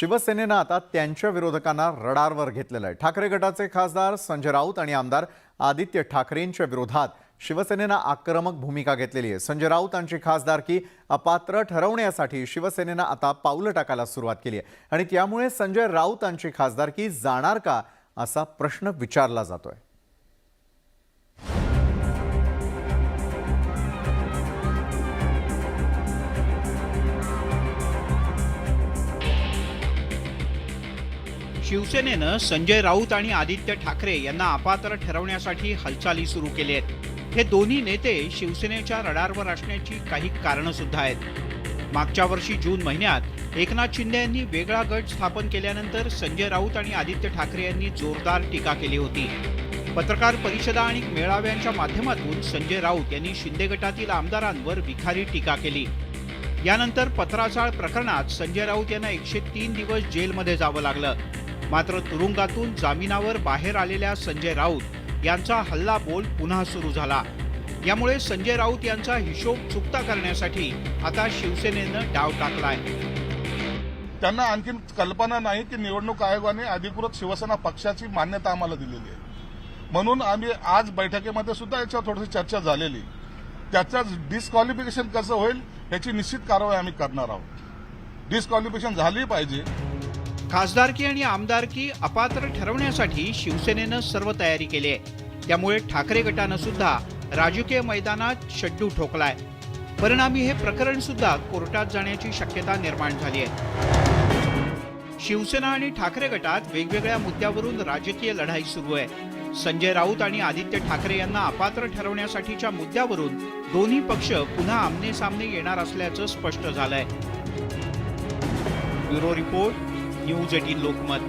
शिवसेनेनं आता त्यांच्या विरोधकांना रडारवर घेतलेलं आहे। ठाकरे गटाचे खासदार संजय राऊत आणि आमदार आदित्य ठाकरेंच्या विरोधात शिवसेनेनं आक्रमक भूमिका घेतलेली आहे। संजय राऊतांची खासदारकी अपात्र ठरवण्यासाठी शिवसेनेनं आता पाऊलं टाकायला सुरुवात केली आहे आणि त्यामुळे संजय राऊतांची खासदारकी जाणार का असा प्रश्न विचारला जातोय। शिवसेनेनं संजय राऊत आणि आदित्य ठाकरे यांना अपात्र ठरवण्यासाठी हालचाली सुरू केली आहेत। हे दोन्ही नेते शिवसेनेच्या रडारवर असण्याची काही कारणं सुद्धा आहेत। मागच्या वर्षी जून महिन्यात एकनाथ शिंदे यांनी वेगळा गट स्थापन केल्यानंतर संजय राऊत आणि आदित्य ठाकरे यांनी जोरदार टीका केली होती। पत्रकार परिषदा आणि मेळाव्यांच्या माध्यमातून संजय राऊत यांनी शिंदे गटातील आमदारांवर विखारी टीका केली। यानंतर पत्राचाळ प्रकरणात संजय राऊत यांना 103 दिवस जेलमध्ये जावं लागलं। मात्र तुरुंगातून जामिनावर बाहेर आलेल्या संजय राऊत यांचा हल्लाबोल पुन्हा सुरू झाला। यामुळे संजय राऊत यांचा हिशोब चुकता करण्यासाठी आता शिवसेनेनं डाव टाकलाय। त्यांना आणखीन कल्पना नाही की निवडणूक आयोगाने अधिकृत शिवसेना पक्षाची मान्यता आम्हाला दिलेली आहे, म्हणून आम्ही आज बैठकीमध्ये सुद्धा याच्यावर थोडीशी चर्चा झालेली। त्याचं डिस्क्वालिफिकेशन कसं होईल याची निश्चित कारवाई आम्ही करणार आहोत। डिस्क्वालिफिकेशन झाली पाहिजे। खासदारकी आणि आमदारकी अपात्र ठरवण्यासाठी शिवसेनेनं सर्व तयारी केली आहे। त्यामुळे ठाकरे गटानं सुद्धा राजकीय मैदानात शड्डू ठोकलाय। परिणामी हे प्रकरण सुद्धा कोर्टात जाण्याची शक्यता निर्माण झाली आहे। शिवसेना आणि ठाकरे गटात वेगवेगळ्या मुद्द्यावरून राजकीय लढाई सुरू आहे। संजय राऊत आणि आदित्य ठाकरे यांना अपात्र ठरवण्यासाठीच्या मुद्द्यावरून दोन्ही पक्ष पुन्हा आमने सामने येणार असल्याचं स्पष्ट झालंय। Bureau report, news 18 Lokmat.